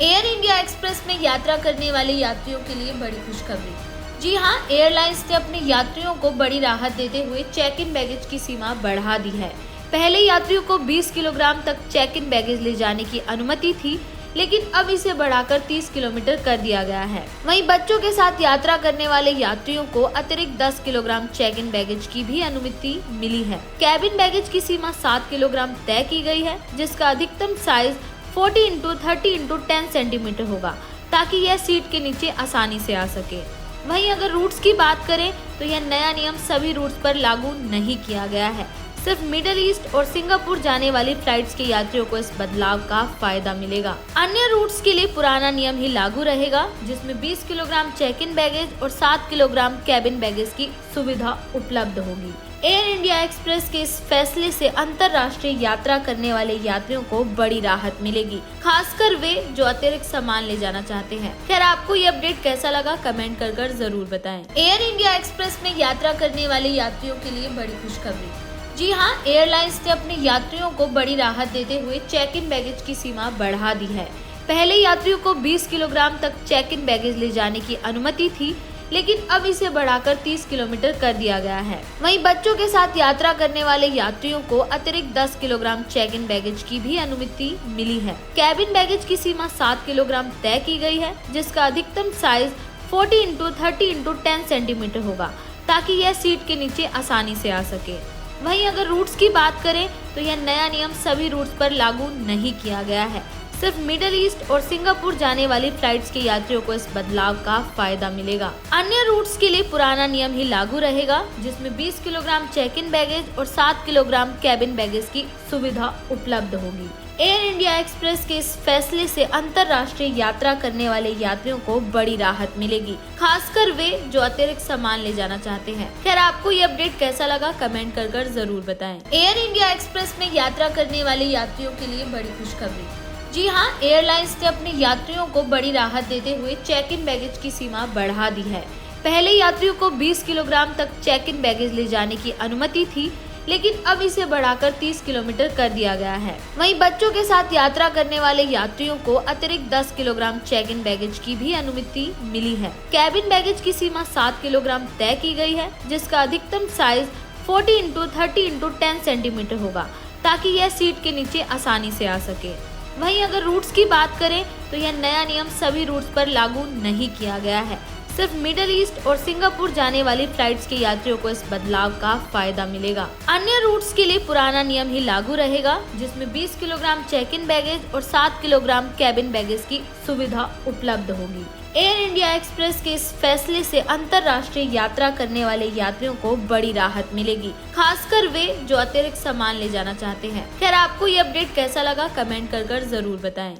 Air India express में यात्रा करने वाले यात्रियों के लिए बड़ी खुशखबरी। जी हां, एयरलाइंस ने अपने यात्रियों को बड़ी राहत देते हुए चेक इन बैगेज की सीमा बढ़ा दी है। पहले यात्रियों को 20 किलोग्राम तक चेक इन बैगेज ले जाने की अनुमति थी, लेकिन अब इसे बढ़ाकर 30 किलोमीटर कर दिया गया है। वहीं बच्चों के साथ यात्रा करने वाले यात्रियों को अतिरिक्त 10 किलोग्राम चेक इन बैगेज की भी अनुमति मिली है। कैबिन बैगेज की सीमा 7 किलोग्राम तय की गई है, जिसका अधिकतम साइज 40 × 30 × 10 सेंटीमीटर होगा, ताकि यह सीट के नीचे आसानी से आ सके। वहीं अगर रूट्स की बात करें तो यह नया नियम सभी रूट्स पर लागू नहीं किया गया है। सिर्फ मिडिल ईस्ट और सिंगापुर जाने वाली फ्लाइट्स के यात्रियों को इस बदलाव का फायदा मिलेगा। अन्य रूट्स के लिए पुराना नियम ही लागू रहेगा, जिसमें 20 किलोग्राम चेक इन बैगेज और 7 किलोग्राम कैबिन बैगेज की सुविधा उपलब्ध होगी। एयर इंडिया एक्सप्रेस के इस फैसले से अंतर्राष्ट्रीय यात्रा करने वाले यात्रियों को बड़ी राहत मिलेगी, खासकर वे जो अतिरिक्त सामान ले जाना चाहते हैं। खैर, आपको ये अपडेट कैसा लगा, कमेंट कर जरूर बताएं। एयर इंडिया एक्सप्रेस में यात्रा करने वाले यात्रियों के लिए बड़ी खुशखबरी। जी हां, एयरलाइंस ने अपने यात्रियों को बड़ी राहत देते हुए चेक इन बैगेज की सीमा बढ़ा दी है। पहले यात्रियों को 20 किलोग्राम तक चेक इन बैगेज ले जाने की अनुमति थी, लेकिन अब इसे बढ़ाकर 30 किलोमीटर कर दिया गया है। वहीं बच्चों के साथ यात्रा करने वाले यात्रियों को अतिरिक्त 10 किलोग्राम चेक इन बैगेज की भी अनुमति मिली है। कैबिन बैगेज की सीमा 7 किलोग्राम तय की गई है, जिसका अधिकतम साइज 40 × 30 × 10 सेंटीमीटर होगा, ताकि यह सीट के नीचे आसानी से आ सके। वहीं अगर रूट्स की बात करें तो यह नया नियम सभी रूट्स पर लागू नहीं किया गया है। सिर्फ मिडिल ईस्ट और सिंगापुर जाने वाली फ्लाइट्स के यात्रियों को इस बदलाव का फायदा मिलेगा। अन्य रूट्स के लिए पुराना नियम ही लागू रहेगा, जिसमें 20 किलोग्राम चेक इन बैगेज और 7 किलोग्राम कैबिन बैगेज की सुविधा उपलब्ध होगी। एयर इंडिया एक्सप्रेस के इस फैसले से अंतर्राष्ट्रीय यात्रा करने वाले यात्रियों को बड़ी राहत मिलेगी, खासकर वे जो अतिरिक्त सामान ले जाना चाहते हैं। खैर, आपको ये अपडेट कैसा लगा, कमेंट कर जरूर बताएं। एयर इंडिया एक्सप्रेस में यात्रा करने वाले यात्रियों के लिए बड़ी खुशखबरी। जी हां, एयरलाइंस ने अपने यात्रियों को बड़ी राहत देते हुए चेक इन बैगेज की सीमा बढ़ा दी है। पहले यात्रियों को 20 किलोग्राम तक चेक इन बैगेज ले जाने की अनुमति थी, लेकिन अब इसे बढ़ाकर 30 किलोमीटर कर दिया गया है। वहीं बच्चों के साथ यात्रा करने वाले यात्रियों को अतिरिक्त 10 किलोग्राम चेक इन बैगेज की भी अनुमति मिली है। कैबिन बैगेज की सीमा 7 किलोग्राम तय की गई है, जिसका अधिकतम साइज 40 × 30 × 10 सेंटीमीटर होगा, ताकि यह सीट के नीचे आसानी से आ सके। वहीं अगर रूट्स की बात करें तो यह नया नियम सभी रूट्स पर लागू नहीं किया गया है। सिर्फ मिडिल ईस्ट और सिंगापुर जाने वाली फ्लाइट्स के यात्रियों को इस बदलाव का फायदा मिलेगा। अन्य रूट्स के लिए पुराना नियम ही लागू रहेगा, जिसमें 20 किलोग्राम चेक इन बैगेज और 7 किलोग्राम कैबिन बैगेज की सुविधा उपलब्ध होगी। एयर इंडिया एक्सप्रेस के इस फैसले से अंतर्राष्ट्रीय यात्रा करने वाले यात्रियों को बड़ी राहत मिलेगी, खासकर वे जो अतिरिक्त सामान ले जाना चाहते हैं। खैर, आपको ये अपडेट कैसा लगा, कमेंट कर जरूर बताएं।